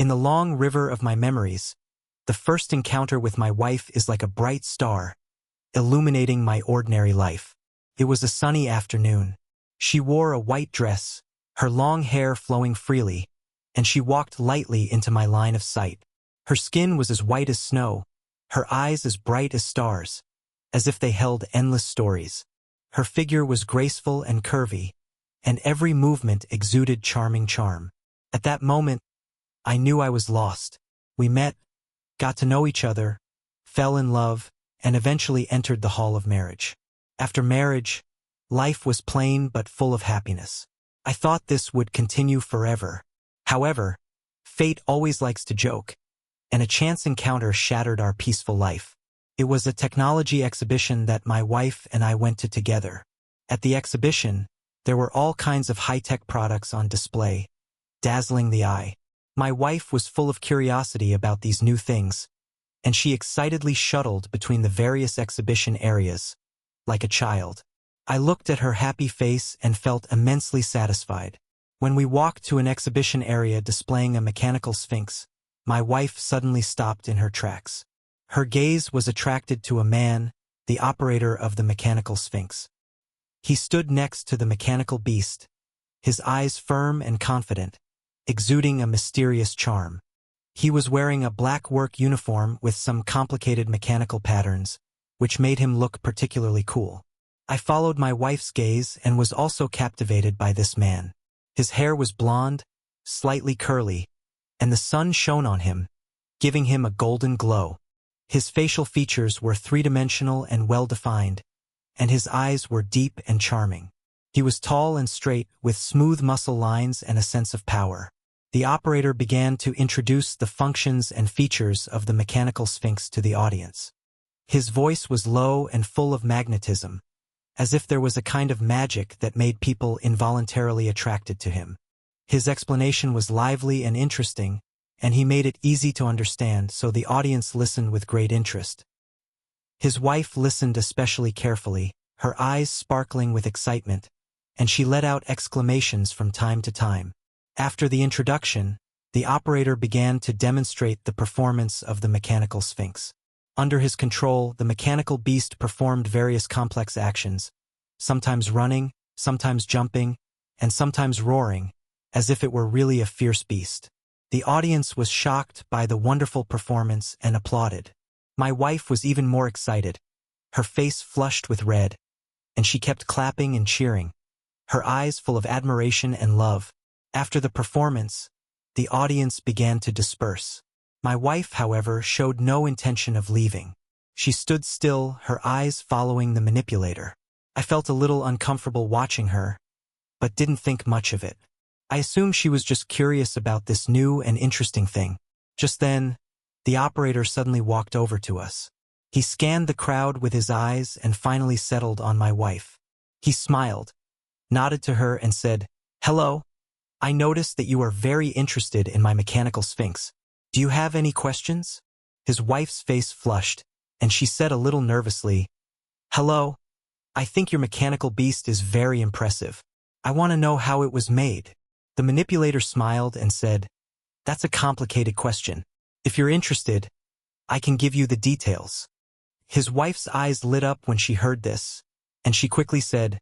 In the long river of my memories, the first encounter with my wife is like a bright star, illuminating my ordinary life. It was a sunny afternoon. She wore a white dress, her long hair flowing freely, and she walked lightly into my line of sight. Her skin was as white as snow, her eyes as bright as stars, as if they held endless stories. Her figure was graceful and curvy, and every movement exuded charming charm. At that moment, I knew I was lost. We met, got to know each other, fell in love, and eventually entered the hall of marriage. After marriage, life was plain but full of happiness. I thought this would continue forever. However, fate always likes to joke, and a chance encounter shattered our peaceful life. It was a technology exhibition that my wife and I went to together. At the exhibition, there were all kinds of high-tech products on display, dazzling the eye. My wife was full of curiosity about these new things, and she excitedly shuttled between the various exhibition areas, like a child. I looked at her happy face and felt immensely satisfied. When we walked to an exhibition area displaying a mechanical sphinx, my wife suddenly stopped in her tracks. Her gaze was attracted to a man, the operator of the mechanical sphinx. He stood next to the mechanical beast, his eyes firm and confident, exuding a mysterious charm. He was wearing a black work uniform with some complicated mechanical patterns, which made him look particularly cool. I followed my wife's gaze and was also captivated by this man. His hair was blonde, slightly curly, and the sun shone on him, giving him a golden glow. His facial features were three-dimensional and well-defined, and his eyes were deep and charming. He was tall and straight, with smooth muscle lines and a sense of power. The operator began to introduce the functions and features of the mechanical sphinx to the audience. His voice was low and full of magnetism, as if there was a kind of magic that made people involuntarily attracted to him. His explanation was lively and interesting, and he made it easy to understand, so the audience listened with great interest. His wife listened especially carefully, her eyes sparkling with excitement, and she let out exclamations from time to time. After the introduction, the operator began to demonstrate the performance of the mechanical sphinx. Under his control, the mechanical beast performed various complex actions, sometimes running, sometimes jumping, and sometimes roaring, as if it were really a fierce beast. The audience was shocked by the wonderful performance and applauded. My wife was even more excited. Her face flushed with red, and she kept clapping and cheering, her eyes full of admiration and love. After the performance, the audience began to disperse. My wife, however, showed no intention of leaving. She stood still, her eyes following the manipulator. I felt a little uncomfortable watching her, but didn't think much of it. I assumed she was just curious about this new and interesting thing. Just then, the operator suddenly walked over to us. He scanned the crowd with his eyes and finally settled on my wife. He smiled, nodded to her and said, "Hello. I noticed that you are very interested in my mechanical sphinx. Do you have any questions?" His wife's face flushed, and she said a little nervously, "Hello. I think your mechanical beast is very impressive. I want to know how it was made." The manipulator smiled and said, "That's a complicated question. If you're interested, I can give you the details." His wife's eyes lit up when she heard this, and she quickly said,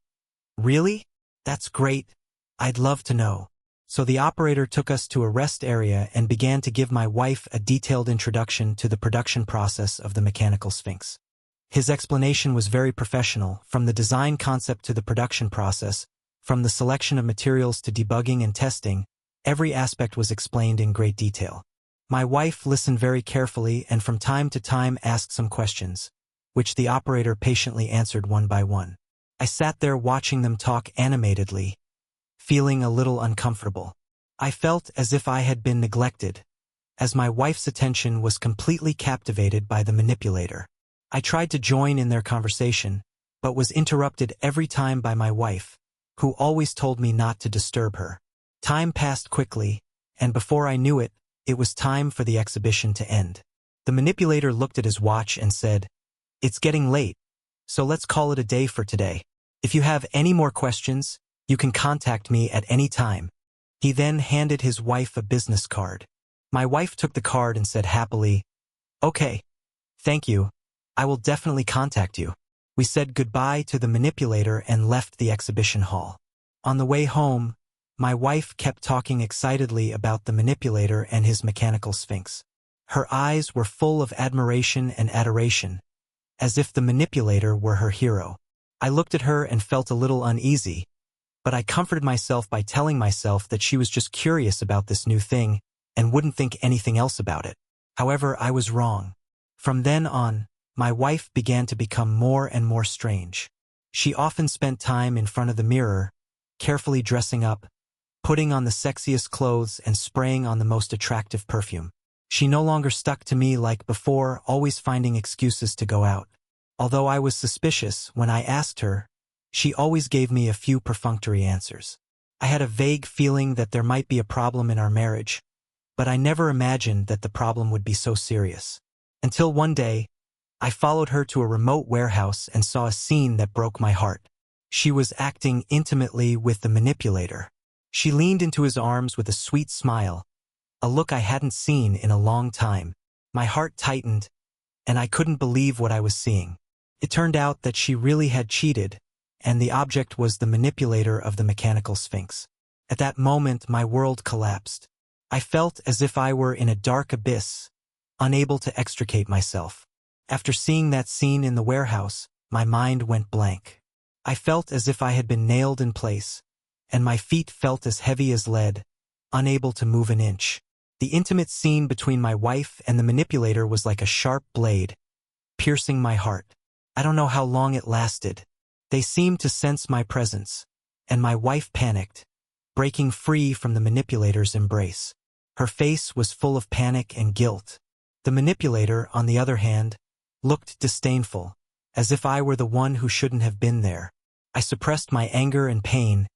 "Really? That's great. I'd love to know." So the operator took us to a rest area and began to give my wife a detailed introduction to the production process of the mechanical sphinx. His explanation was very professional, from the design concept to the production process, from the selection of materials to debugging and testing. Every aspect was explained in great detail. My wife listened very carefully and from time to time asked some questions, which the operator patiently answered one by one. I sat there watching them talk animatedly, feeling a little uncomfortable. I felt as if I had been neglected, as my wife's attention was completely captivated by the manipulator. I tried to join in their conversation, but was interrupted every time by my wife, who always told me not to disturb her. Time passed quickly, and before I knew it, it was time for the exhibition to end. The manipulator looked at his watch and said, "It's getting late, so let's call it a day for today. If you have any more questions, you can contact me at any time." He then handed his wife a business card. My wife took the card and said happily, "Okay, thank you. I will definitely contact you." We said goodbye to the manipulator and left the exhibition hall. On the way home, my wife kept talking excitedly about the manipulator and his mechanical sphinx. Her eyes were full of admiration and adoration, as if the manipulator were her hero. I looked at her and felt a little uneasy, but I comforted myself by telling myself that she was just curious about this new thing and wouldn't think anything else about it. However, I was wrong. From then on, my wife began to become more and more strange. She often spent time in front of the mirror, carefully dressing up, putting on the sexiest clothes and spraying on the most attractive perfume. She no longer stuck to me like before, always finding excuses to go out. Although I was suspicious when I asked her, she always gave me a few perfunctory answers. I had a vague feeling that there might be a problem in our marriage, but I never imagined that the problem would be so serious. Until one day, I followed her to a remote warehouse and saw a scene that broke my heart. She was acting intimately with the manipulator. She leaned into his arms with a sweet smile, a look I hadn't seen in a long time. My heart tightened, and I couldn't believe what I was seeing. It turned out that she really had cheated, and the object was the manipulator of the mechanical sphinx. At that moment, my world collapsed. I felt as if I were in a dark abyss, unable to extricate myself. After seeing that scene in the warehouse, my mind went blank. I felt as if I had been nailed in place, and my feet felt as heavy as lead, unable to move an inch. The intimate scene between my wife and the manipulator was like a sharp blade, piercing my heart. I don't know how long it lasted. They seemed to sense my presence, and my wife panicked, breaking free from the manipulator's embrace. Her face was full of panic and guilt. The manipulator, on the other hand, looked disdainful, as if I were the one who shouldn't have been there. I suppressed my anger and pain,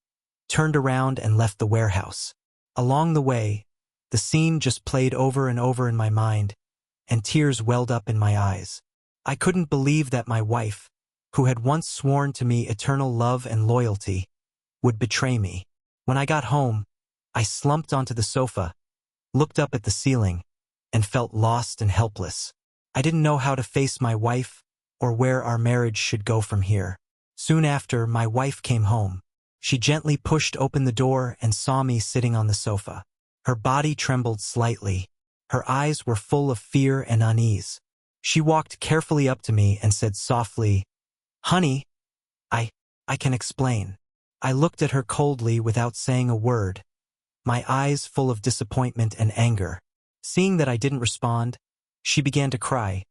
turned around and left the warehouse. Along the way, the scene just played over and over in my mind, and tears welled up in my eyes. I couldn't believe that my wife, who had once sworn to me eternal love and loyalty, would betray me. When I got home, I slumped onto the sofa, looked up at the ceiling, and felt lost and helpless. I didn't know how to face my wife or where our marriage should go from here. Soon after, my wife came home. She gently pushed open the door and saw me sitting on the sofa. Her body trembled slightly. Her eyes were full of fear and unease. She walked carefully up to me and said softly, "Honey, I can explain." I looked at her coldly without saying a word, my eyes full of disappointment and anger. Seeing that I didn't respond, she began to cry,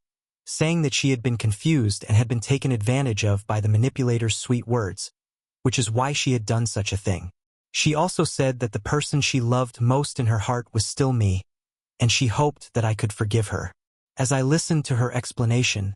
saying that she had been confused and had been taken advantage of by the manipulator's sweet words, which is why she had done such a thing. She also said that the person she loved most in her heart was still me, and she hoped that I could forgive her. As I listened to her explanation,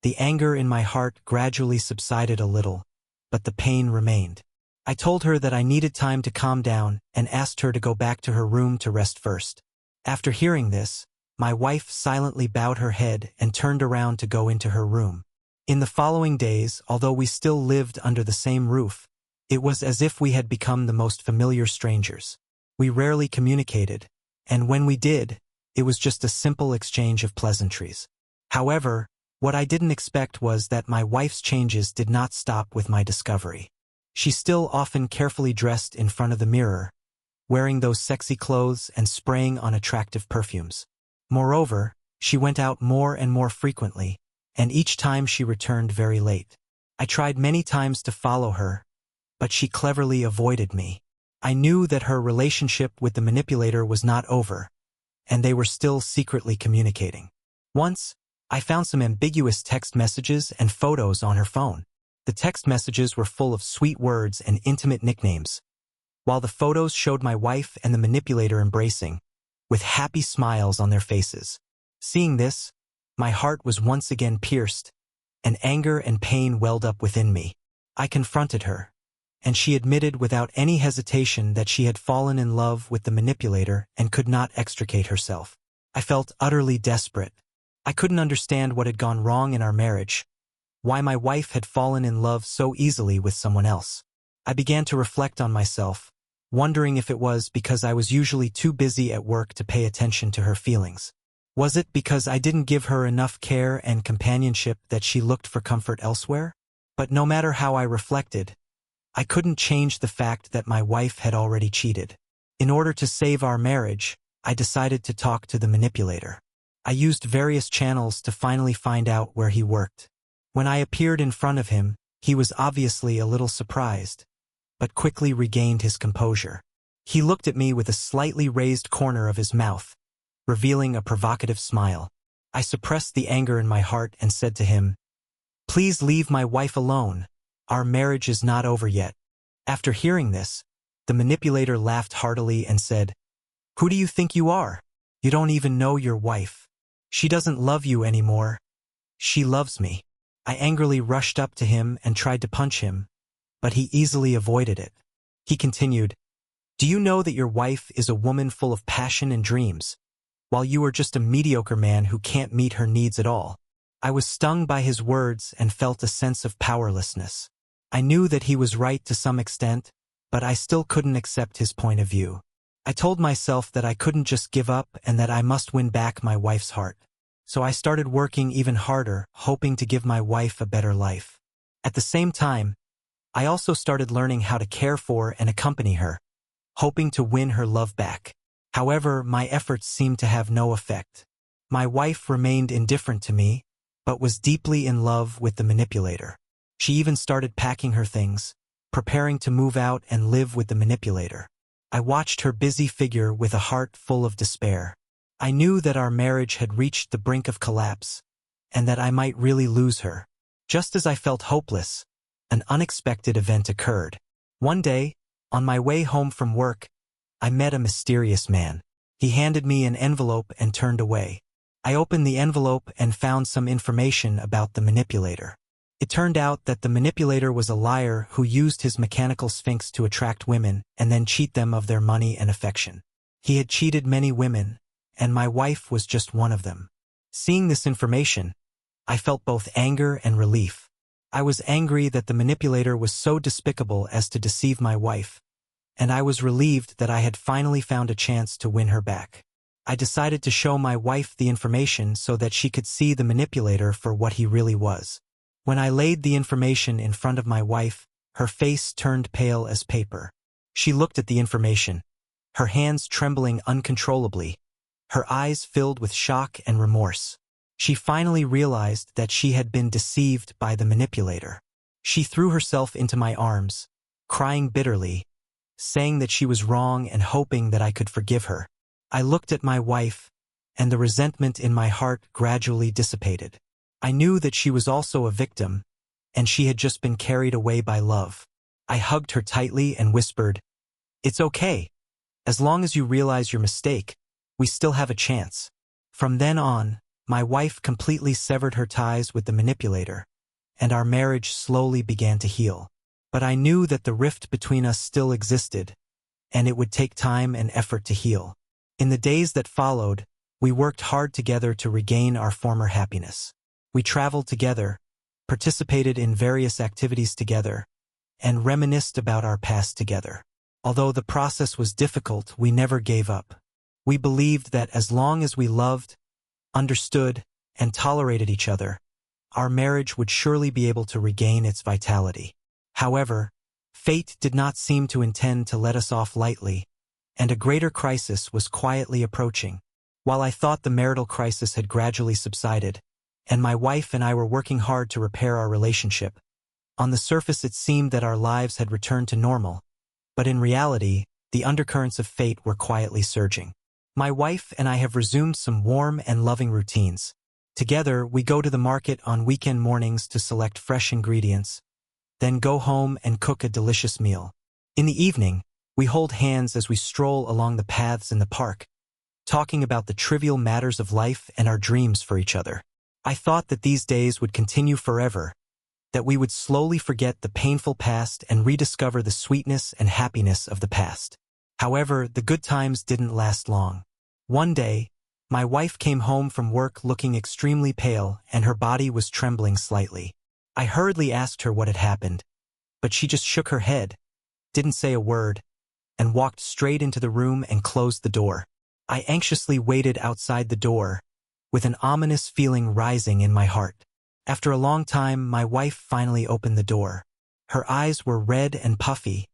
the anger in my heart gradually subsided a little, but the pain remained. I told her that I needed time to calm down and asked her to go back to her room to rest first. After hearing this, my wife silently bowed her head and turned around to go into her room. In the following days, although we still lived under the same roof, it was as if we had become the most familiar strangers. We rarely communicated, and when we did, it was just a simple exchange of pleasantries. However, what I didn't expect was that my wife's changes did not stop with my discovery. She still often carefully dressed in front of the mirror, wearing those sexy clothes and spraying on attractive perfumes. Moreover, she went out more and more frequently, and each time she returned very late. I tried many times to follow her, but she cleverly avoided me. I knew that her relationship with the manipulator was not over, and they were still secretly communicating. Once, I found some ambiguous text messages and photos on her phone. The text messages were full of sweet words and intimate nicknames, while the photos showed my wife and the manipulator embracing, with happy smiles on their faces. Seeing this, my heart was once again pierced, and anger and pain welled up within me. I confronted her, and she admitted without any hesitation that she had fallen in love with the manipulator and could not extricate herself. I felt utterly desperate. I couldn't understand what had gone wrong in our marriage, why my wife had fallen in love so easily with someone else. I began to reflect on myself, wondering if it was because I was usually too busy at work to pay attention to her feelings. Was it because I didn't give her enough care and companionship that she looked for comfort elsewhere? But no matter how I reflected, I couldn't change the fact that my wife had already cheated. In order to save our marriage, I decided to talk to the manipulator. I used various channels to finally find out where he worked. When I appeared in front of him, he was obviously a little surprised, but quickly regained his composure. He looked at me with a slightly raised corner of his mouth, revealing a provocative smile. I suppressed the anger in my heart and said to him, "Please leave my wife alone. Our marriage is not over yet." After hearing this, the manipulator laughed heartily and said, "Who do you think you are? You don't even know your wife. She doesn't love you anymore. She loves me." I angrily rushed up to him and tried to punch him, but he easily avoided it. He continued, "Do you know that your wife is a woman full of passion and dreams, while you are just a mediocre man who can't meet her needs at all?" I was stung by his words and felt a sense of powerlessness. I knew that he was right to some extent, but I still couldn't accept his point of view. I told myself that I couldn't just give up and that I must win back my wife's heart. So I started working even harder, hoping to give my wife a better life. At the same time, I also started learning how to care for and accompany her, hoping to win her love back. However, my efforts seemed to have no effect. My wife remained indifferent to me, but was deeply in love with the manipulator. She even started packing her things, preparing to move out and live with the manipulator. I watched her busy figure with a heart full of despair. I knew that our marriage had reached the brink of collapse, and that I might really lose her. Just as I felt hopeless, an unexpected event occurred. One day, on my way home from work, I met a mysterious man. He handed me an envelope and turned away. I opened the envelope and found some information about the manipulator. It turned out that the manipulator was a liar who used his mechanical sphinx to attract women and then cheat them of their money and affection. He had cheated many women, and my wife was just one of them. Seeing this information, I felt both anger and relief. I was angry that the manipulator was so despicable as to deceive my wife, and I was relieved that I had finally found a chance to win her back. I decided to show my wife the information so that she could see the manipulator for what he really was. When I laid the information in front of my wife, her face turned pale as paper. She looked at the information, her hands trembling uncontrollably, her eyes filled with shock and remorse. She finally realized that she had been deceived by the manipulator. She threw herself into my arms, crying bitterly, saying that she was wrong and hoping that I could forgive her. I looked at my wife, and the resentment in my heart gradually dissipated. I knew that she was also a victim, and she had just been carried away by love. I hugged her tightly and whispered, "It's okay. As long as you realize your mistake, we still have a chance." From then on, my wife completely severed her ties with the manipulator, and our marriage slowly began to heal. But I knew that the rift between us still existed, and it would take time and effort to heal. In the days that followed, we worked hard together to regain our former happiness. We traveled together, participated in various activities together, and reminisced about our past together. Although the process was difficult, we never gave up. We believed that as long as we loved, understood, and tolerated each other, our marriage would surely be able to regain its vitality. However, fate did not seem to intend to let us off lightly, and a greater crisis was quietly approaching. While I thought the marital crisis had gradually subsided, and my wife and I were working hard to repair our relationship, on the surface it seemed that our lives had returned to normal, but in reality, the undercurrents of fate were quietly surging. My wife and I have resumed some warm and loving routines. Together, we go to the market on weekend mornings to select fresh ingredients, then go home and cook a delicious meal. In the evening, we hold hands as we stroll along the paths in the park, talking about the trivial matters of life and our dreams for each other. I thought that these days would continue forever, that we would slowly forget the painful past and rediscover the sweetness and happiness of the past. However, the good times didn't last long. One day, my wife came home from work looking extremely pale and her body was trembling slightly. I hurriedly asked her what had happened, but she just shook her head, didn't say a word, and walked straight into the room and closed the door. I anxiously waited outside the door, with an ominous feeling rising in my heart. After a long time, my wife finally opened the door. Her eyes were red and puffy,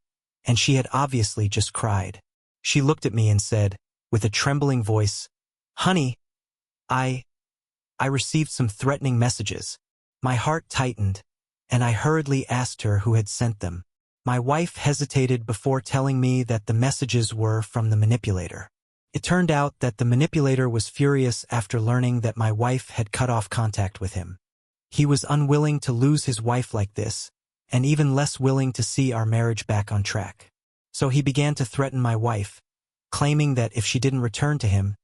and she had obviously just cried. She looked at me and said, with a trembling voice, "Honey, I received some threatening messages." My heart tightened, and I hurriedly asked her who had sent them. My wife hesitated before telling me that the messages were from the manipulator. It turned out that the manipulator was furious after learning that my wife had cut off contact with him. He was unwilling to lose his wife like this, and even less willing to see our marriage back on track. So he began to threaten my wife, claiming that if she didn't return to him,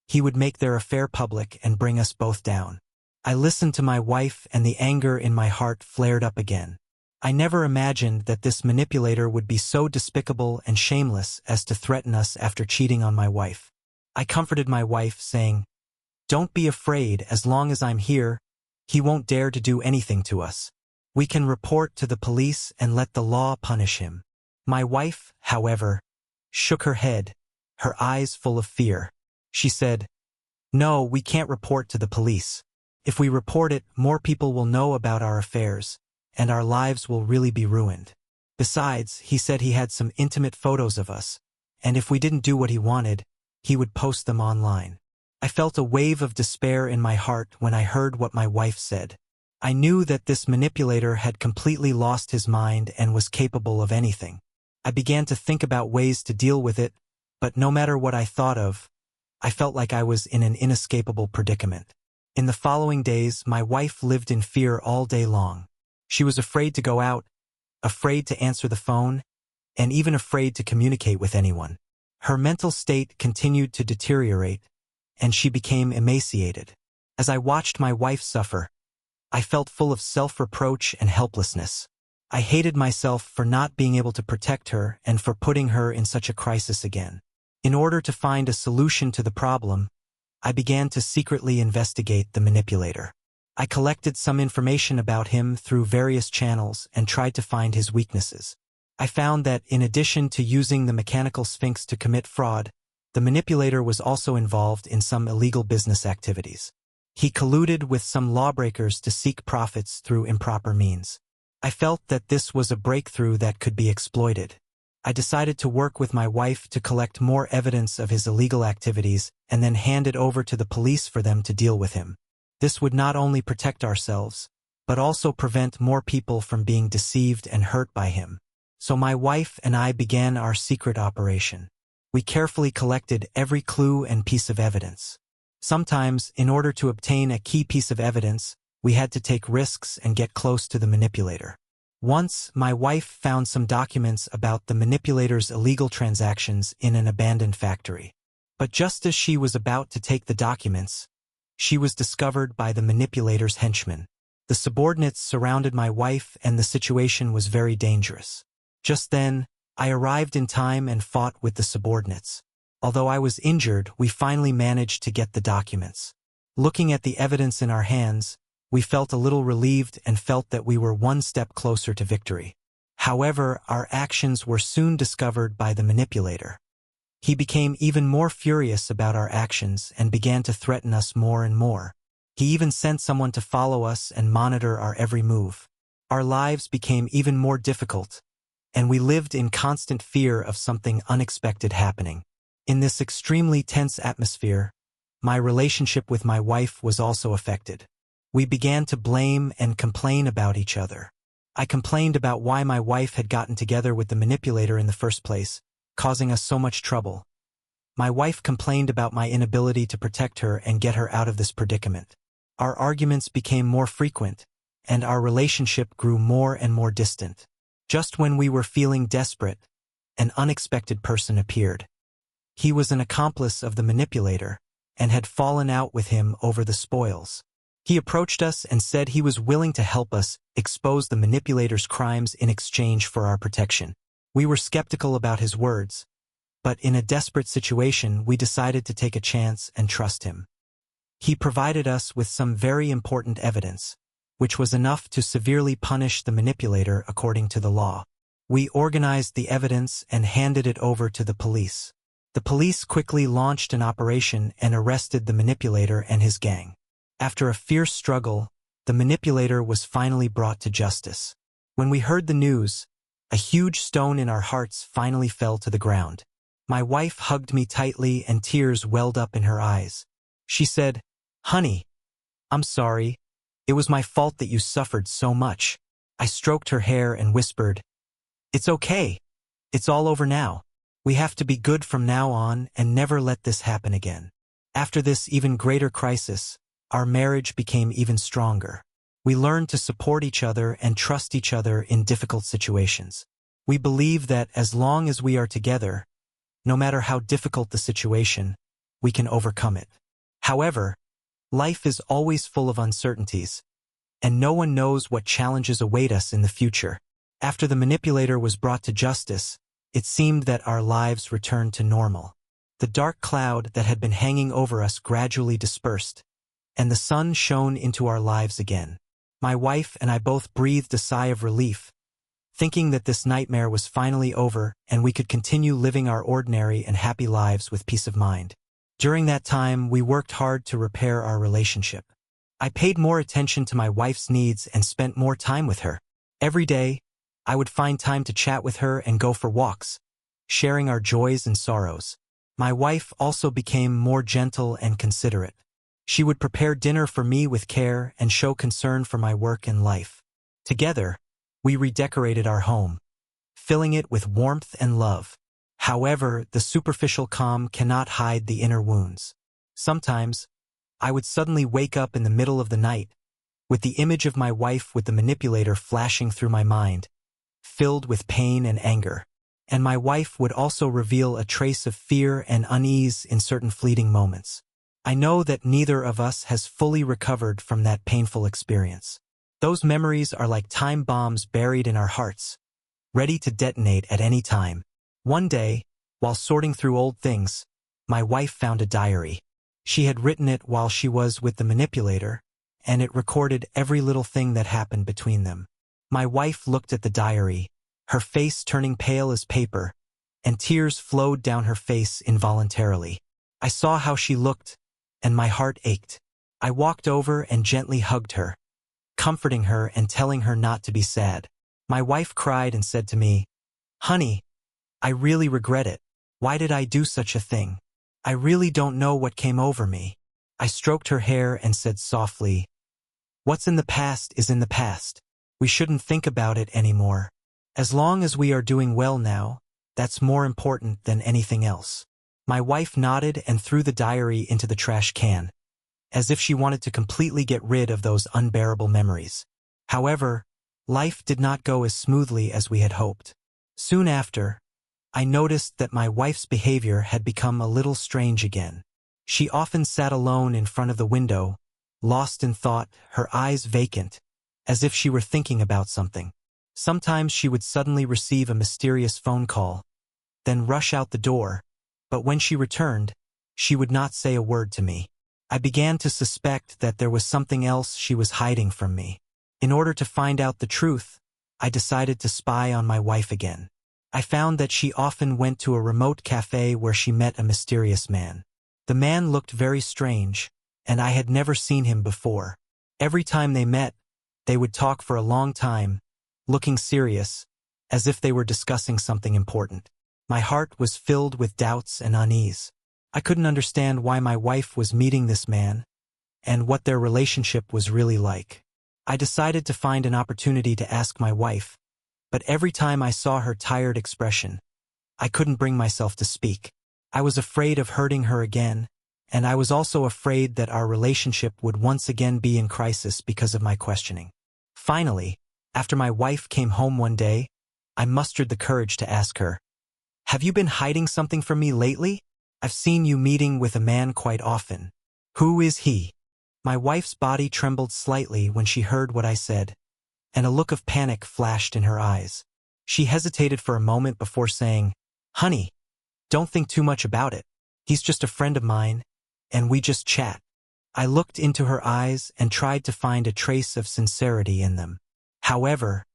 he would make their affair public and bring us both down. I listened to my wife, and the anger in my heart flared up again. I never imagined that this manipulator would be so despicable and shameless as to threaten us after cheating on my wife. I comforted my wife, saying, "Don't be afraid, as long as I'm here, he won't dare to do anything to us. We can report to the police and let the law punish him." My wife, however, shook her head, her eyes full of fear. She said, "No, we can't report to the police. If we report it, more people will know about our affairs, and our lives will really be ruined. Besides, he said he had some intimate photos of us, and if we didn't do what he wanted, he would post them online." I felt a wave of despair in my heart when I heard what my wife said. I knew that this manipulator had completely lost his mind and was capable of anything. I began to think about ways to deal with it, but no matter what I thought of, I felt like I was in an inescapable predicament. In the following days, my wife lived in fear all day long. She was afraid to go out, afraid to answer the phone, and even afraid to communicate with anyone. Her mental state continued to deteriorate, and she became emaciated. As I watched my wife suffer, I felt full of self-reproach and helplessness. I hated myself for not being able to protect her and for putting her in such a crisis again. In order to find a solution to the problem, I began to secretly investigate the manipulator. I collected some information about him through various channels and tried to find his weaknesses. I found that in addition to using the mechanical sphinx to commit fraud, the manipulator was also involved in some illegal business activities. He colluded with some lawbreakers to seek profits through improper means. I felt that this was a breakthrough that could be exploited. I decided to work with my wife to collect more evidence of his illegal activities and then hand it over to the police for them to deal with him. This would not only protect ourselves, but also prevent more people from being deceived and hurt by him. So my wife and I began our secret operation. We carefully collected every clue and piece of evidence. Sometimes, in order to obtain a key piece of evidence, we had to take risks and get close to the manipulator. Once, my wife found some documents about the manipulator's illegal transactions in an abandoned factory. But just as she was about to take the documents, she was discovered by the manipulator's henchmen. The subordinates surrounded my wife, and the situation was very dangerous. Just then, I arrived in time and fought with the subordinates. Although I was injured, we finally managed to get the documents. Looking at the evidence in our hands, we felt a little relieved and felt that we were one step closer to victory. However, our actions were soon discovered by the manipulator. He became even more furious about our actions and began to threaten us more and more. He even sent someone to follow us and monitor our every move. Our lives became even more difficult, and we lived in constant fear of something unexpected happening. In this extremely tense atmosphere, my relationship with my wife was also affected. We began to blame and complain about each other. I complained about why my wife had gotten together with the manipulator in the first place, causing us so much trouble. My wife complained about my inability to protect her and get her out of this predicament. Our arguments became more frequent, and our relationship grew more and more distant. Just when we were feeling desperate, an unexpected person appeared. He was an accomplice of the manipulator, and had fallen out with him over the spoils. He approached us and said he was willing to help us expose the manipulator's crimes in exchange for our protection. We were skeptical about his words, but in a desperate situation, we decided to take a chance and trust him. He provided us with some very important evidence, which was enough to severely punish the manipulator according to the law. We organized the evidence and handed it over to the police. The police quickly launched an operation and arrested the manipulator and his gang. After a fierce struggle, the manipulator was finally brought to justice. When we heard the news, a huge stone in our hearts finally fell to the ground. My wife hugged me tightly and tears welled up in her eyes. She said, "Honey, I'm sorry. It was my fault that you suffered so much." I stroked her hair and whispered, "It's okay. It's all over now. We have to be good from now on and never let this happen again." After this even greater crisis, our marriage became even stronger. We learned to support each other and trust each other in difficult situations. We believe that as long as we are together, no matter how difficult the situation, we can overcome it. However, life is always full of uncertainties, and no one knows what challenges await us in the future. After the manipulator was brought to justice, it seemed that our lives returned to normal. The dark cloud that had been hanging over us gradually dispersed, and the sun shone into our lives again. My wife and I both breathed a sigh of relief, thinking that this nightmare was finally over and we could continue living our ordinary and happy lives with peace of mind. During that time, we worked hard to repair our relationship. I paid more attention to my wife's needs and spent more time with her. Every day, I would find time to chat with her and go for walks, sharing our joys and sorrows. My wife also became more gentle and considerate. She would prepare dinner for me with care and show concern for my work and life. Together, we redecorated our home, filling it with warmth and love. However, the superficial calm cannot hide the inner wounds. Sometimes, I would suddenly wake up in the middle of the night, with the image of my wife with the manipulator flashing through my mind, filled with pain and anger. And my wife would also reveal a trace of fear and unease in certain fleeting moments. I know that neither of us has fully recovered from that painful experience. Those memories are like time bombs buried in our hearts, ready to detonate at any time. One day, while sorting through old things, my wife found a diary. She had written it while she was with the manipulator, and it recorded every little thing that happened between them. My wife looked at the diary, her face turning pale as paper, and tears flowed down her face involuntarily. I saw how she looked, and my heart ached. I walked over and gently hugged her, comforting her and telling her not to be sad. My wife cried and said to me, "Honey, I really regret it. Why did I do such a thing? I really don't know what came over me." I stroked her hair and said softly, "What's in the past is in the past. We shouldn't think about it anymore. As long as we are doing well now, that's more important than anything else." My wife nodded and threw the diary into the trash can, as if she wanted to completely get rid of those unbearable memories. However, life did not go as smoothly as we had hoped. Soon after, I noticed that my wife's behavior had become a little strange again. She often sat alone in front of the window, lost in thought, her eyes vacant, as if she were thinking about something. Sometimes she would suddenly receive a mysterious phone call, then rush out the door, but when she returned, she would not say a word to me. I began to suspect that there was something else she was hiding from me. In order to find out the truth, I decided to spy on my wife again. I found that she often went to a remote cafe where she met a mysterious man. The man looked very strange, and I had never seen him before. Every time they met, they would talk for a long time, looking serious, as if they were discussing something important. My heart was filled with doubts and unease. I couldn't understand why my wife was meeting this man, and what their relationship was really like. I decided to find an opportunity to ask my wife, but every time I saw her tired expression, I couldn't bring myself to speak. I was afraid of hurting her again, and I was also afraid that our relationship would once again be in crisis because of my questioning. Finally, after my wife came home one day, I mustered the courage to ask her, "Have you been hiding something from me lately? I've seen you meeting with a man quite often. Who is he?" My wife's body trembled slightly when she heard what I said, and a look of panic flashed in her eyes. She hesitated for a moment before saying, "Honey, don't think too much about it. He's just a friend of mine, and we just chat." I looked into her eyes and tried to find a trace of sincerity in them. However,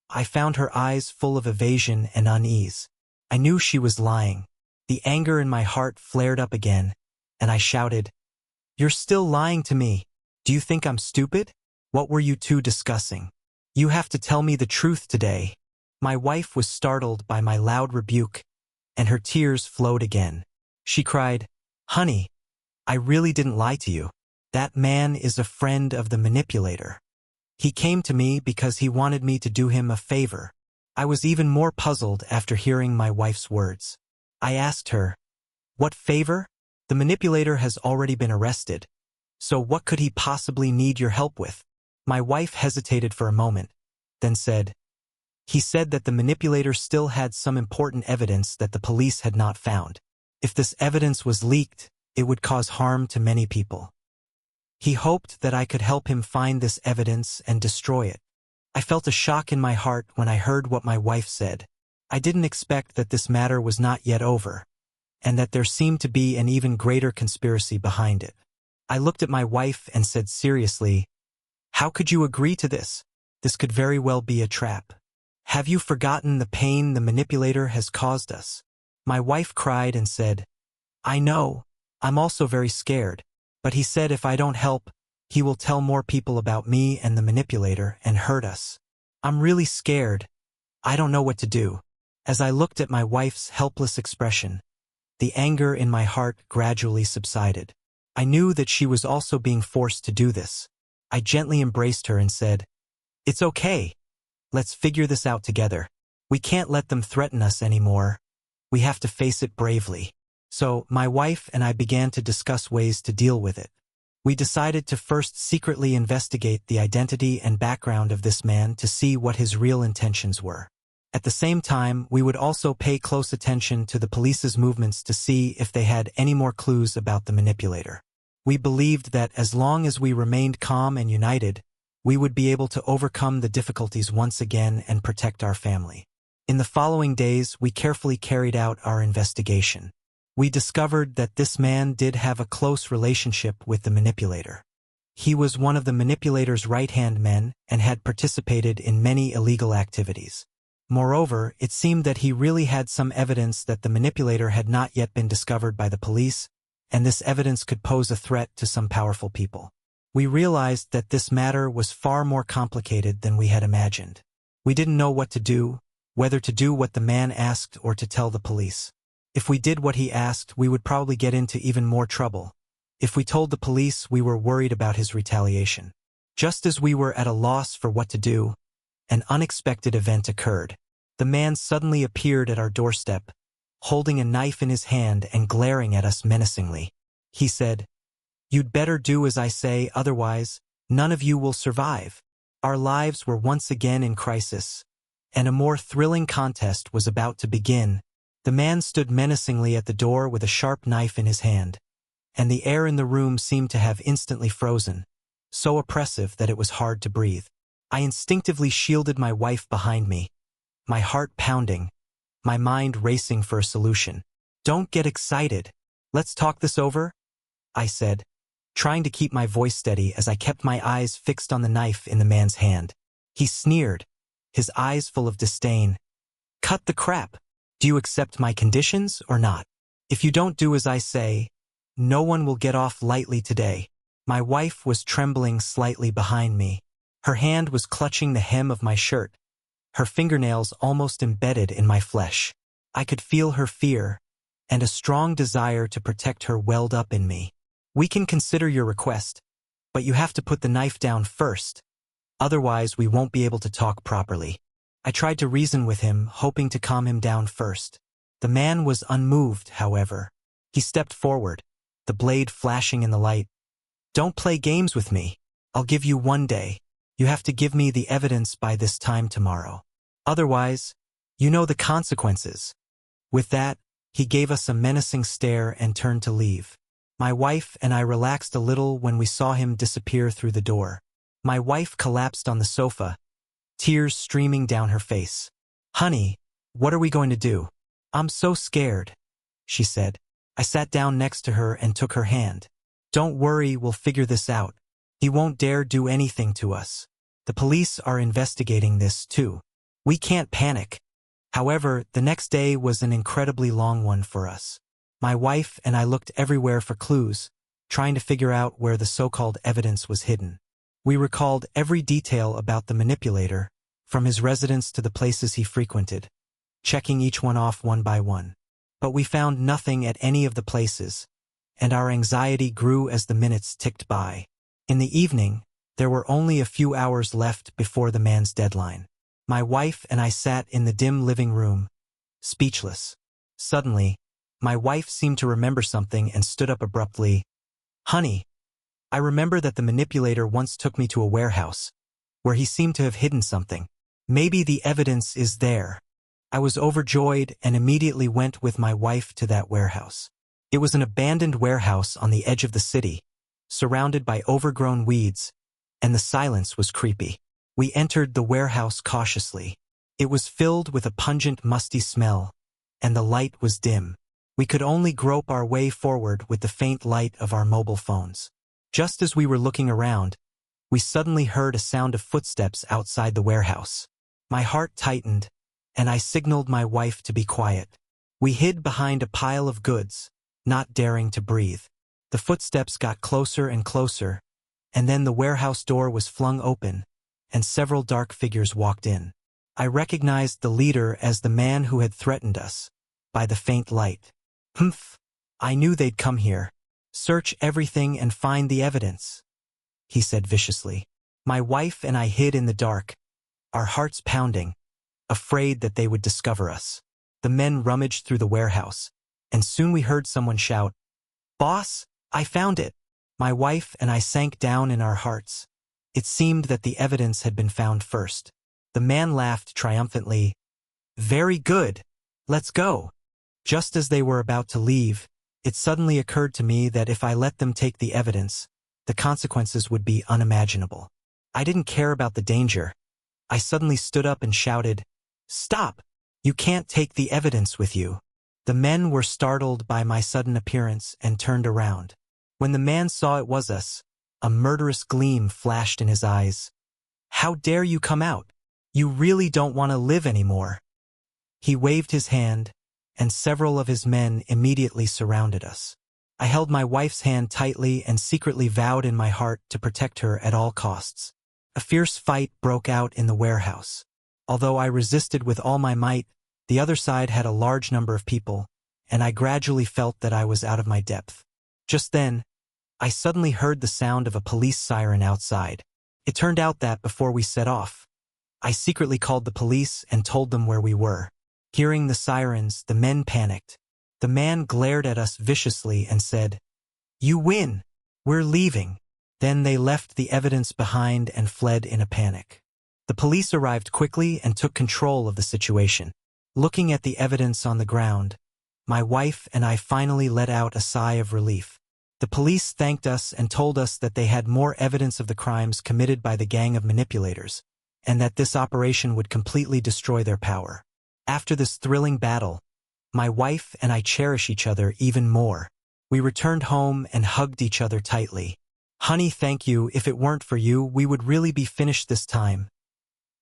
I found her eyes full of evasion and unease. I knew she was lying. The anger in my heart flared up again, and I shouted, "You're still lying to me. Do you think I'm stupid? What were you two discussing? You have to tell me the truth today." My wife was startled by my loud rebuke, and her tears flowed again. She cried, "Honey, I really didn't lie to you. That man is a friend of the manipulator. He came to me because he wanted me to do him a favor." I was even more puzzled after hearing my wife's words. I asked her, "What favor? The manipulator has already been arrested. So what could he possibly need your help with?" My wife hesitated for a moment, then said, "He said that the manipulator still had some important evidence that the police had not found. If this evidence was leaked, it would cause harm to many people. He hoped that I could help him find this evidence and destroy it." I felt a shock in my heart when I heard what my wife said. I didn't expect that this matter was not yet over, and that there seemed to be an even greater conspiracy behind it. I looked at my wife and said seriously, "How could you agree to this? This could very well be a trap. Have you forgotten the pain the manipulator has caused us?" My wife cried and said, "I know, I'm also very scared, but he said if I don't help, he will tell more people about me and the manipulator and hurt us. I'm really scared. I don't know what to do." As I looked at my wife's helpless expression, the anger in my heart gradually subsided. I knew that she was also being forced to do this. I gently embraced her and said, "It's okay. Let's figure this out together. We can't let them threaten us anymore. We have to face it bravely." So, my wife and I began to discuss ways to deal with it. We decided to first secretly investigate the identity and background of this man to see what his real intentions were. At the same time, we would also pay close attention to the police's movements to see if they had any more clues about the manipulator. We believed that as long as we remained calm and united, we would be able to overcome the difficulties once again and protect our family. In the following days, we carefully carried out our investigation. We discovered that this man did have a close relationship with the manipulator. He was one of the manipulator's right-hand men and had participated in many illegal activities. Moreover, it seemed that he really had some evidence that the manipulator had not yet been discovered by the police, and this evidence could pose a threat to some powerful people. We realized that this matter was far more complicated than we had imagined. We didn't know what to do, whether to do what the man asked or to tell the police. If we did what he asked, we would probably get into even more trouble. If we told the police, we were worried about his retaliation. Just as we were at a loss for what to do, an unexpected event occurred. The man suddenly appeared at our doorstep, holding a knife in his hand and glaring at us menacingly. He said, "You'd better do as I say, otherwise, none of you will survive." Our lives were once again in crisis, and a more thrilling contest was about to begin. The man stood menacingly at the door with a sharp knife in his hand, and the air in the room seemed to have instantly frozen, so oppressive that it was hard to breathe. I instinctively shielded my wife behind me, my heart pounding, my mind racing for a solution. "Don't get excited. Let's talk this over," I said, trying to keep my voice steady as I kept my eyes fixed on the knife in the man's hand. He sneered, his eyes full of disdain. "Cut the crap. Do you accept my conditions or not? If you don't do as I say, no one will get off lightly today." My wife was trembling slightly behind me. Her hand was clutching the hem of my shirt, her fingernails almost embedded in my flesh. I could feel her fear, and a strong desire to protect her welled up in me. "We can consider your request, but you have to put the knife down first. Otherwise, we won't be able to talk properly." I tried to reason with him, hoping to calm him down first. The man was unmoved, however. He stepped forward, the blade flashing in the light. "Don't play games with me. I'll give you 1 day. You have to give me the evidence by this time tomorrow. Otherwise, you know the consequences." With that, he gave us a menacing stare and turned to leave. My wife and I relaxed a little when we saw him disappear through the door. My wife collapsed on the sofa, tears streaming down her face. "Honey, what are we going to do? I'm so scared," she said. I sat down next to her and took her hand. "Don't worry, we'll figure this out. He won't dare do anything to us. The police are investigating this too." We can't panic. However, the next day was an incredibly long one for us. My wife and I looked everywhere for clues, trying to figure out where the so-called evidence was hidden. We recalled every detail about the manipulator, from his residence to the places he frequented, checking each one off one by one. But we found nothing at any of the places, and our anxiety grew as the minutes ticked by. In the evening, there were only a few hours left before the man's deadline. My wife and I sat in the dim living room, speechless. Suddenly, my wife seemed to remember something and stood up abruptly. "Honey, I remember that the manipulator once took me to a warehouse, where he seemed to have hidden something. Maybe the evidence is there." I was overjoyed and immediately went with my wife to that warehouse. It was an abandoned warehouse on the edge of the city, surrounded by overgrown weeds, and the silence was creepy. We entered the warehouse cautiously. It was filled with a pungent, musty smell, and the light was dim. We could only grope our way forward with the faint light of our mobile phones. Just as we were looking around, we suddenly heard a sound of footsteps outside the warehouse. My heart tightened, and I signaled my wife to be quiet. We hid behind a pile of goods, not daring to breathe. The footsteps got closer and closer, and then the warehouse door was flung open, and several dark figures walked in. I recognized the leader as the man who had threatened us, by the faint light. "Humph! I knew they'd come here. Search everything and find the evidence," he said viciously. My wife and I hid in the dark, our hearts pounding, afraid that they would discover us. The men rummaged through the warehouse, and soon we heard someone shout, "Boss, I found it!" My wife and I sank down in our hearts. It seemed that the evidence had been found first. The man laughed triumphantly. "Very good. Let's go." Just as they were about to leave, it suddenly occurred to me that if I let them take the evidence, the consequences would be unimaginable. I didn't care about the danger. I suddenly stood up and shouted, "Stop! You can't take the evidence with you." The men were startled by my sudden appearance and turned around. When the man saw it was us, a murderous gleam flashed in his eyes. "How dare you come out? You really don't want to live anymore." He waved his hand, and several of his men immediately surrounded us. I held my wife's hand tightly and secretly vowed in my heart to protect her at all costs. A fierce fight broke out in the warehouse. Although I resisted with all my might, the other side had a large number of people, and I gradually felt that I was out of my depth. Just then, I suddenly heard the sound of a police siren outside. It turned out that before we set off, I secretly called the police and told them where we were. Hearing the sirens, the men panicked. The man glared at us viciously and said, "You win! We're leaving." Then they left the evidence behind and fled in a panic. The police arrived quickly and took control of the situation. Looking at the evidence on the ground, my wife and I finally let out a sigh of relief. The police thanked us and told us that they had more evidence of the crimes committed by the gang of manipulators, and that this operation would completely destroy their power. After this thrilling battle, my wife and I cherish each other even more. We returned home and hugged each other tightly. "Honey, thank you. If it weren't for you, we would really be finished this time,"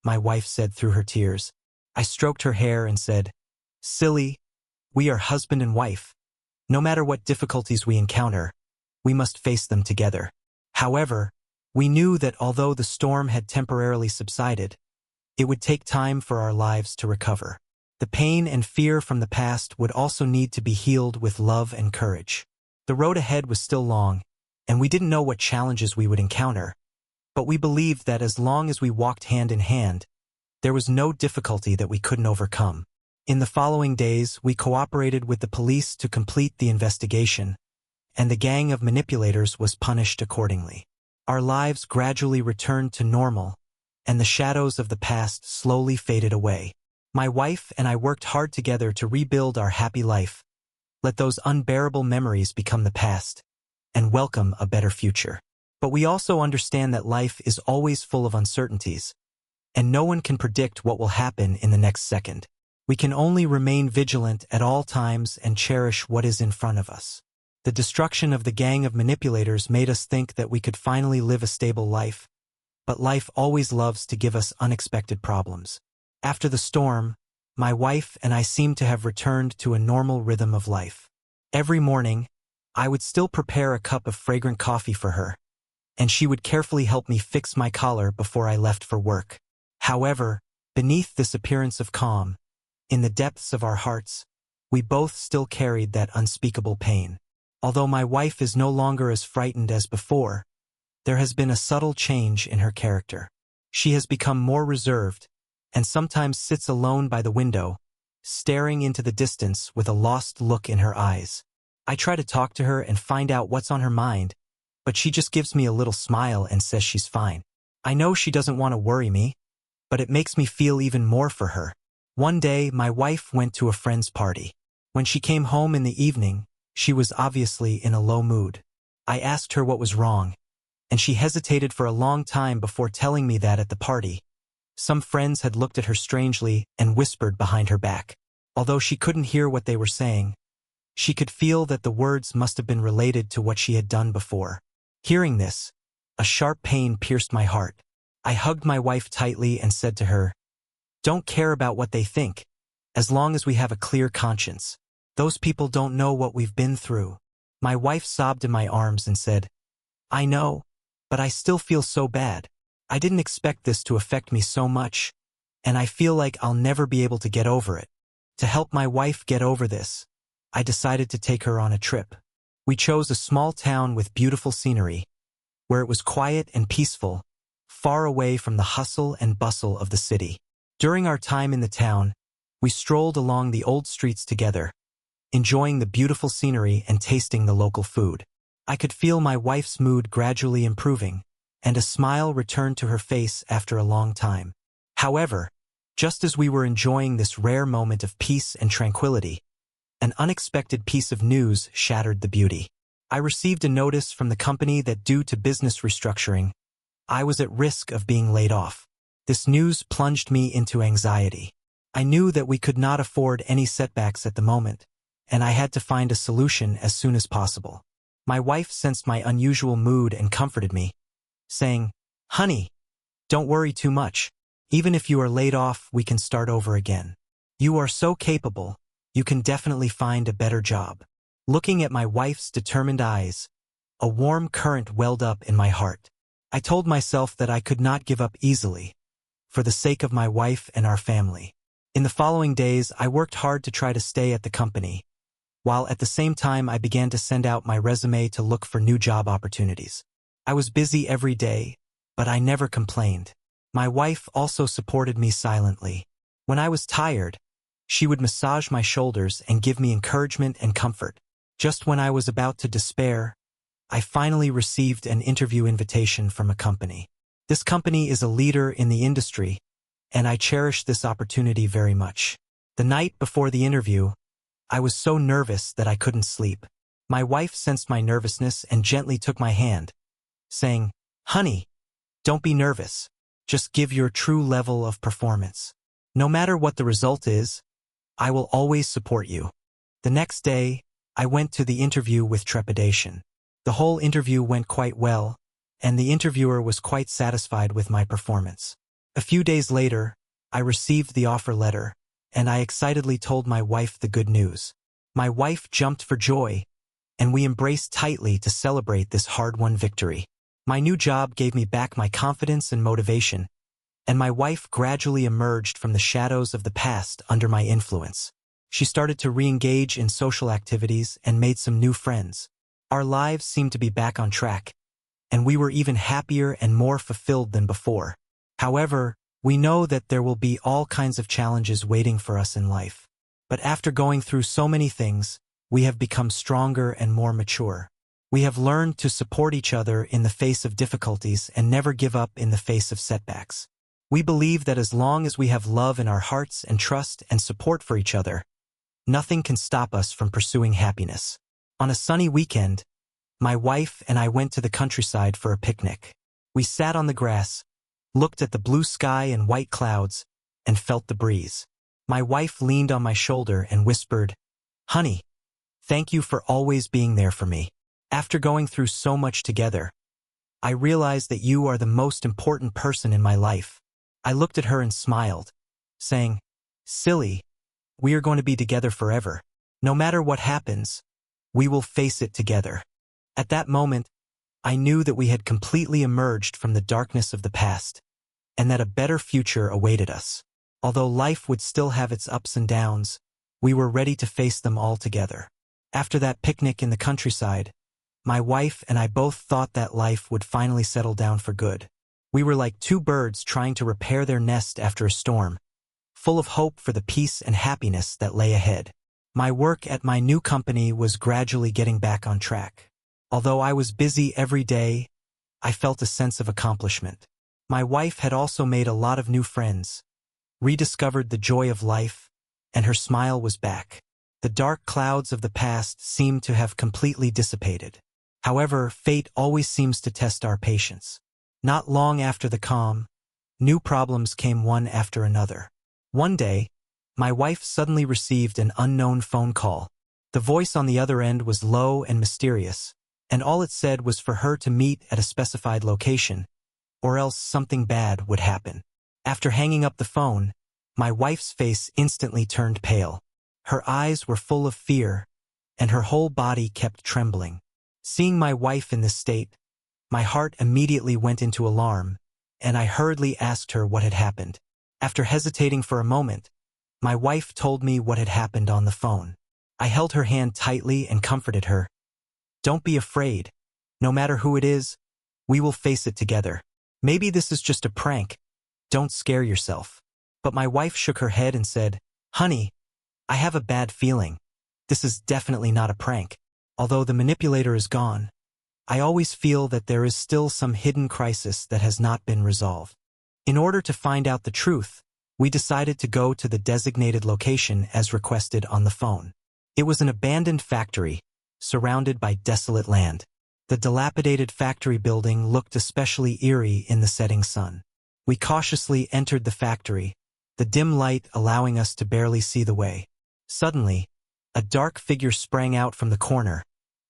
my wife said through her tears. I stroked her hair and said, "Silly, we are husband and wife. No matter what difficulties we encounter, we must face them together." However, we knew that although the storm had temporarily subsided, it would take time for our lives to recover. The pain and fear from the past would also need to be healed with love and courage. The road ahead was still long, and we didn't know what challenges we would encounter, but we believed that as long as we walked hand in hand, there was no difficulty that we couldn't overcome. In the following days, we cooperated with the police to complete the investigation, and the gang of manipulators was punished accordingly. Our lives gradually returned to normal, and the shadows of the past slowly faded away. My wife and I worked hard together to rebuild our happy life. Let those unbearable memories become the past, and welcome a better future. But we also understand that life is always full of uncertainties, and no one can predict what will happen in the next second. We can only remain vigilant at all times and cherish what is in front of us. The destruction of the gang of manipulators made us think that we could finally live a stable life, but life always loves to give us unexpected problems. After the storm, my wife and I seemed to have returned to a normal rhythm of life. Every morning, I would still prepare a cup of fragrant coffee for her, and she would carefully help me fix my collar before I left for work. However, beneath this appearance of calm, in the depths of our hearts, we both still carried that unspeakable pain. Although my wife is no longer as frightened as before, there has been a subtle change in her character. She has become more reserved, and sometimes sits alone by the window, staring into the distance with a lost look in her eyes. I try to talk to her and find out what's on her mind, but she just gives me a little smile and says she's fine. I know she doesn't want to worry me, but it makes me feel even more for her. One day, my wife went to a friend's party. When she came home in the evening, she was obviously in a low mood. I asked her what was wrong, and she hesitated for a long time before telling me that at the party, some friends had looked at her strangely and whispered behind her back. Although she couldn't hear what they were saying, she could feel that the words must have been related to what she had done before. Hearing this, a sharp pain pierced my heart. I hugged my wife tightly and said to her, "Don't care about what they think, as long as we have a clear conscience. Those people don't know what we've been through." My wife sobbed in my arms and said, "I know, but I still feel so bad. I didn't expect this to affect me so much, and I feel like I'll never be able to get over it." To help my wife get over this, I decided to take her on a trip. We chose a small town with beautiful scenery, where it was quiet and peaceful, far away from the hustle and bustle of the city. During our time in the town, we strolled along the old streets together, enjoying the beautiful scenery and tasting the local food. I could feel my wife's mood gradually improving, and a smile returned to her face after a long time. However, just as we were enjoying this rare moment of peace and tranquility, an unexpected piece of news shattered the beauty. I received a notice from the company that due to business restructuring, I was at risk of being laid off. This news plunged me into anxiety. I knew that we could not afford any setbacks at the moment, and I had to find a solution as soon as possible. My wife sensed my unusual mood and comforted me, saying, "Honey, don't worry too much. Even if you are laid off, we can start over again. You are so capable, you can definitely find a better job." Looking at my wife's determined eyes, a warm current welled up in my heart. I told myself that I could not give up easily, for the sake of my wife and our family. In the following days, I worked hard to try to stay at the company, while at the same time I began to send out my resume to look for new job opportunities. I was busy every day, but I never complained. My wife also supported me silently. When I was tired, she would massage my shoulders and give me encouragement and comfort. Just when I was about to despair, I finally received an interview invitation from a company. This company is a leader in the industry, and I cherish this opportunity very much. The night before the interview, I was so nervous that I couldn't sleep. My wife sensed my nervousness and gently took my hand, saying, "Honey, don't be nervous. Just give your true level of performance. No matter what the result is, I will always support you." The next day, I went to the interview with trepidation. The whole interview went quite well, and the interviewer was quite satisfied with my performance. A few days later, I received the offer letter, and I excitedly told my wife the good news. My wife jumped for joy, and we embraced tightly to celebrate this hard-won victory. My new job gave me back my confidence and motivation, and my wife gradually emerged from the shadows of the past under my influence. She started to re-engage in social activities and made some new friends. Our lives seemed to be back on track, and we were even happier and more fulfilled than before. However, we know that there will be all kinds of challenges waiting for us in life. But after going through so many things, we have become stronger and more mature. We have learned to support each other in the face of difficulties and never give up in the face of setbacks. We believe that as long as we have love in our hearts and trust and support for each other, nothing can stop us from pursuing happiness. On a sunny weekend, my wife and I went to the countryside for a picnic. We sat on the grass, looked at the blue sky and white clouds, and felt the breeze. My wife leaned on my shoulder and whispered, "Honey, thank you for always being there for me. After going through so much together, I realized that you are the most important person in my life." I looked at her and smiled, saying, "Silly, we are going to be together forever. No matter what happens, we will face it together." At that moment, I knew that we had completely emerged from the darkness of the past, and that a better future awaited us. Although life would still have its ups and downs, we were ready to face them all together. After that picnic in the countryside, my wife and I both thought that life would finally settle down for good. We were like two birds trying to repair their nest after a storm, full of hope for the peace and happiness that lay ahead. My work at my new company was gradually getting back on track. Although I was busy every day, I felt a sense of accomplishment. My wife had also made a lot of new friends, rediscovered the joy of life, and her smile was back. The dark clouds of the past seemed to have completely dissipated. However, fate always seems to test our patience. Not long after the calm, new problems came one after another. One day, my wife suddenly received an unknown phone call. The voice on the other end was low and mysterious, and all it said was for her to meet at a specified location, or else something bad would happen. After hanging up the phone, my wife's face instantly turned pale. Her eyes were full of fear, and her whole body kept trembling. Seeing my wife in this state, my heart immediately went into alarm, and I hurriedly asked her what had happened. After hesitating for a moment, my wife told me what had happened on the phone. I held her hand tightly and comforted her. "Don't be afraid. No matter who it is, we will face it together. Maybe this is just a prank. Don't scare yourself." But my wife shook her head and said, "Honey, I have a bad feeling. This is definitely not a prank. Although the manipulator is gone, I always feel that there is still some hidden crisis that has not been resolved." In order to find out the truth, we decided to go to the designated location as requested on the phone. It was an abandoned factory, surrounded by desolate land. The dilapidated factory building looked especially eerie in the setting sun. We cautiously entered the factory, the dim light allowing us to barely see the way. Suddenly, a dark figure sprang out from the corner,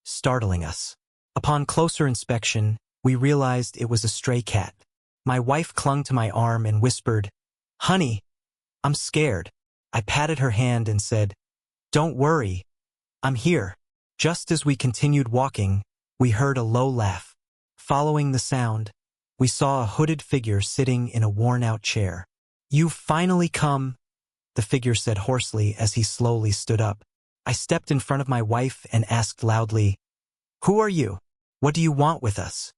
startling us. Upon closer inspection, we realized it was a stray cat. My wife clung to my arm and whispered, "Honey, I'm scared." I patted her hand and said, "Don't worry, I'm here." Just as we continued walking, we heard a low laugh. Following the sound, we saw a hooded figure sitting in a worn-out chair. "You've finally come," the figure said hoarsely as he slowly stood up. I stepped in front of my wife and asked loudly, "Who are you? What do you want with us?"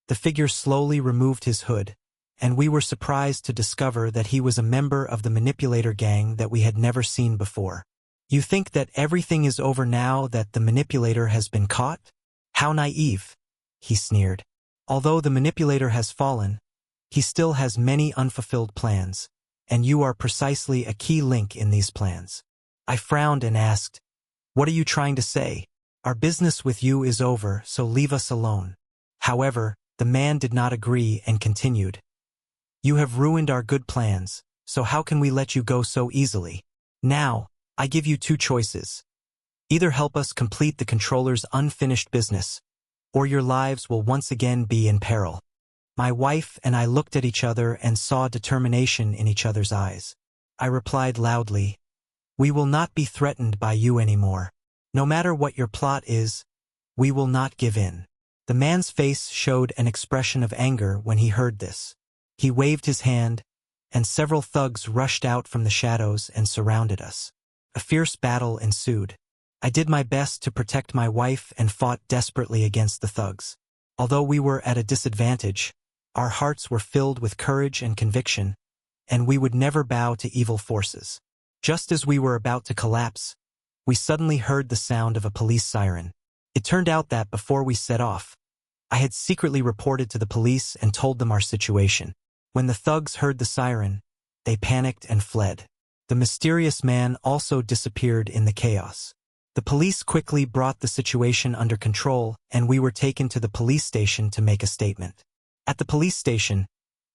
The figure slowly removed his hood, and we were surprised to discover that he was a member of the manipulator gang that we had never seen before. "You think that everything is over now that the manipulator has been caught? How naive," he sneered. "Although the manipulator has fallen, he still has many unfulfilled plans, and you are precisely a key link in these plans." I frowned and asked, "What are you trying to say? Our business with you is over, so leave us alone." However, the man did not agree and continued, "You have ruined our good plans, so how can we let you go so easily? Now, I give you two choices. Either help us complete the controller's unfinished business, or your lives will once again be in peril." My wife and I looked at each other and saw determination in each other's eyes. I replied loudly, "We will not be threatened by you anymore. No matter what your plot is, we will not give in." The man's face showed an expression of anger when he heard this. He waved his hand, and several thugs rushed out from the shadows and surrounded us. A fierce battle ensued. I did my best to protect my wife and fought desperately against the thugs. Although we were at a disadvantage, our hearts were filled with courage and conviction, and we would never bow to evil forces. Just as we were about to collapse, we suddenly heard the sound of a police siren. It turned out that before we set off, I had secretly reported to the police and told them our situation. When the thugs heard the siren, they panicked and fled. The mysterious man also disappeared in the chaos. The police quickly brought the situation under control, and we were taken to the police station to make a statement. At the police station,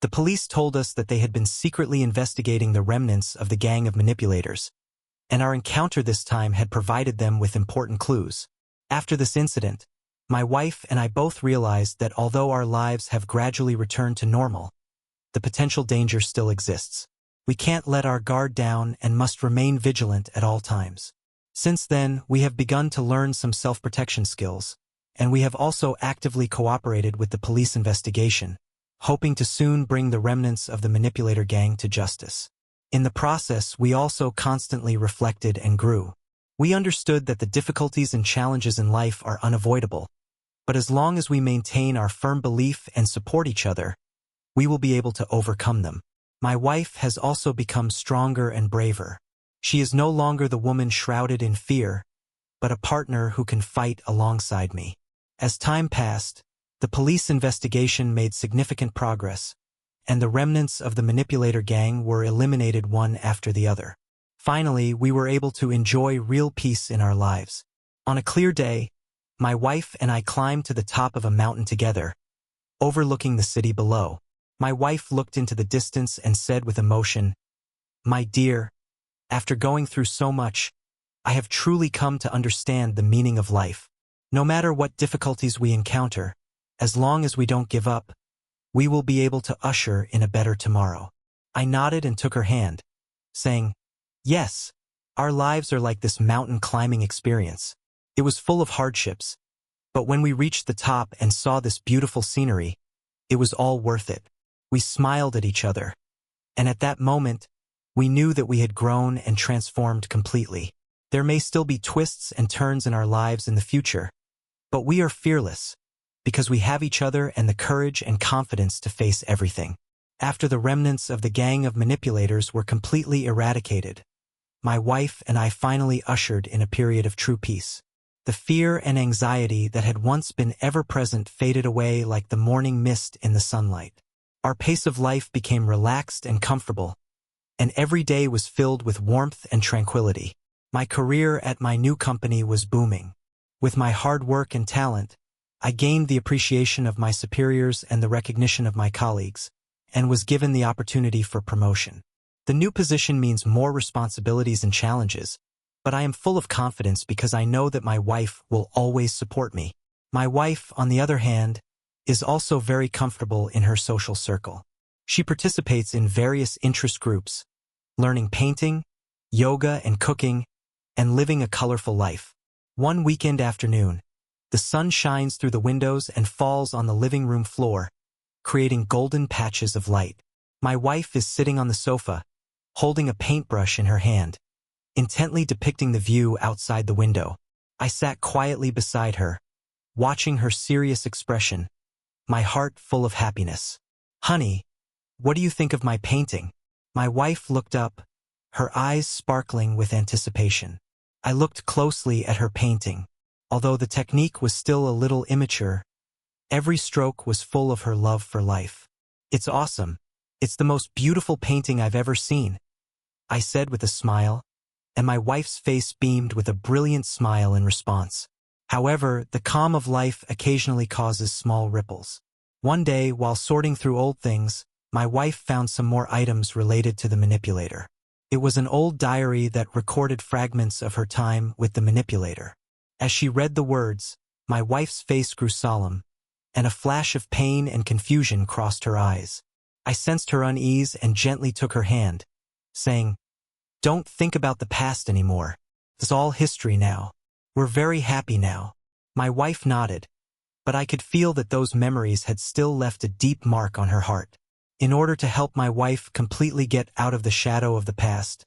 the police told us that they had been secretly investigating the remnants of the gang of manipulators, and our encounter this time had provided them with important clues. After this incident, my wife and I both realized that although our lives have gradually returned to normal, the potential danger still exists. We can't let our guard down and must remain vigilant at all times. Since then, we have begun to learn some self-protection skills, and we have also actively cooperated with the police investigation, hoping to soon bring the remnants of the manipulator gang to justice. In the process, we also constantly reflected and grew. We understood that the difficulties and challenges in life are unavoidable, but as long as we maintain our firm belief and support each other, we will be able to overcome them. My wife has also become stronger and braver. She is no longer the woman shrouded in fear, but a partner who can fight alongside me. As time passed, the police investigation made significant progress, and the remnants of the manipulator gang were eliminated one after the other. Finally, we were able to enjoy real peace in our lives. On a clear day, my wife and I climbed to the top of a mountain together, overlooking the city below. My wife looked into the distance and said with emotion, "My dear, after going through so much, I have truly come to understand the meaning of life. No matter what difficulties we encounter, as long as we don't give up, we will be able to usher in a better tomorrow." I nodded and took her hand, saying, "Yes, our lives are like this mountain climbing experience. It was full of hardships, but when we reached the top and saw this beautiful scenery, it was all worth it." We smiled at each other, and at that moment, we knew that we had grown and transformed completely. There may still be twists and turns in our lives in the future, but we are fearless, because we have each other and the courage and confidence to face everything. After the remnants of the gang of manipulators were completely eradicated, my wife and I finally ushered in a period of true peace. The fear and anxiety that had once been ever-present faded away like the morning mist in the sunlight. Our pace of life became relaxed and comfortable, and every day was filled with warmth and tranquility. My career at my new company was booming. With my hard work and talent, I gained the appreciation of my superiors and the recognition of my colleagues, and was given the opportunity for promotion. The new position means more responsibilities and challenges, but I am full of confidence because I know that my wife will always support me. My wife, on the other hand, is also very comfortable in her social circle. She participates in various interest groups, learning painting, yoga and cooking, and living a colorful life. One weekend afternoon, the sun shines through the windows and falls on the living room floor, creating golden patches of light. My wife is sitting on the sofa, holding a paintbrush in her hand, intently depicting the view outside the window. I sat quietly beside her, watching her serious expression, my heart full of happiness. "Honey, what do you think of my painting?" My wife looked up, her eyes sparkling with anticipation. I looked closely at her painting. Although the technique was still a little immature, every stroke was full of her love for life. "It's awesome. It's the most beautiful painting I've ever seen," I said with a smile, and my wife's face beamed with a brilliant smile in response. However, the calm of life occasionally causes small ripples. One day, while sorting through old things, my wife found some more items related to the manipulator. It was an old diary that recorded fragments of her time with the manipulator. As she read the words, my wife's face grew solemn, and a flash of pain and confusion crossed her eyes. I sensed her unease and gently took her hand, saying, "Don't think about the past anymore. It's all history now. We're very happy now." My wife nodded, but I could feel that those memories had still left a deep mark on her heart. In order to help my wife completely get out of the shadow of the past,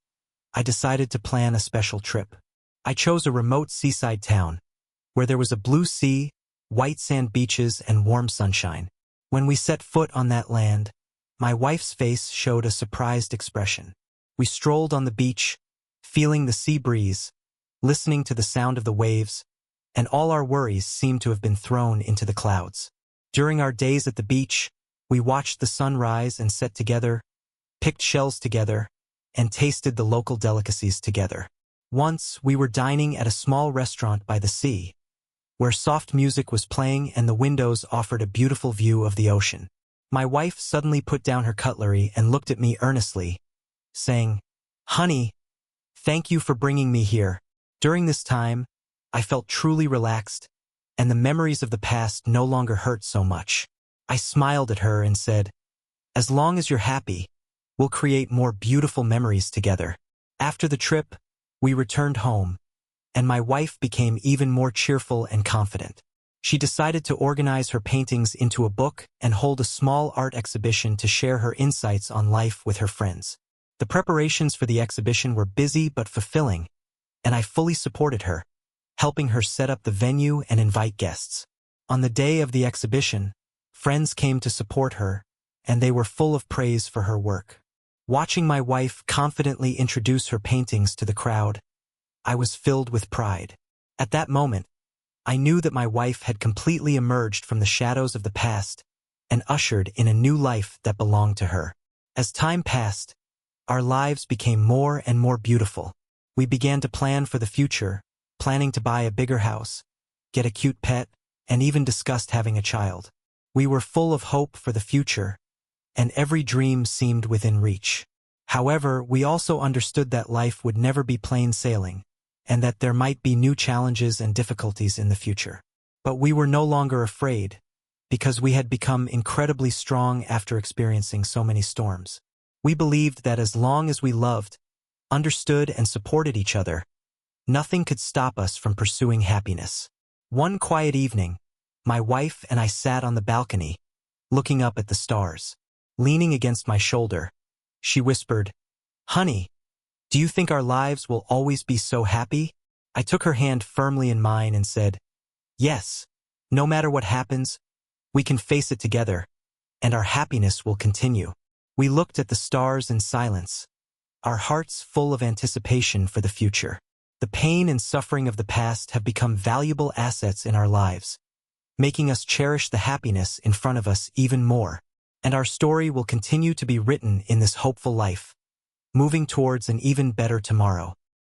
I decided to plan a special trip. I chose a remote seaside town, where there was a blue sea, white sand beaches, and warm sunshine. When we set foot on that land, my wife's face showed a surprised expression. We strolled on the beach, feeling the sea breeze, listening to the sound of the waves, and all our worries seemed to have been thrown into the clouds. During our days at the beach, we watched the sun rise and set together, picked shells together, and tasted the local delicacies together. Once, we were dining at a small restaurant by the sea, where soft music was playing and the windows offered a beautiful view of the ocean. My wife suddenly put down her cutlery and looked at me earnestly, saying, "Honey, thank you for bringing me here." During this time, I felt truly relaxed, and the memories of the past no longer hurt so much. I smiled at her and said, "As long as you're happy, We'll create more beautiful memories together. After the trip, we returned home, and my wife became even more cheerful and confident. She decided to organize her paintings into a book and hold a small art exhibition to share her insights on life with her friends. The preparations for the exhibition were busy but fulfilling, and I fully supported her, helping her set up the venue and invite guests. On the day of the exhibition, friends came to support her, and they were full of praise for her work. Watching my wife confidently introduce her paintings to the crowd, I was filled with pride. At that moment, I knew that my wife had completely emerged from the shadows of the past and ushered in a new life that belonged to her. As time passed, our lives became more and more beautiful. We began to plan for the future, planning to buy a bigger house, get a cute pet, and even discussed having a child. We were full of hope for the future, and every dream seemed within reach. However, we also understood that life would never be plain sailing, and that there might be new challenges and difficulties in the future. But we were no longer afraid, because we had become incredibly strong after experiencing so many storms. We believed that as long as we loved, understood, and supported each other, nothing could stop us from pursuing happiness. One quiet evening, my wife and I sat on the balcony, looking up at the stars. Leaning against my shoulder, she whispered, "Honey, do you think our lives will always be so happy?" I took her hand firmly in mine and said, "Yes, no matter what happens, we can face it together, and our happiness will continue." We looked at the stars in silence, our hearts full of anticipation for the future. The pain and suffering of the past have become valuable assets in our lives, making us cherish the happiness in front of us even more. And our story will continue to be written in this hopeful life, moving towards an even better tomorrow.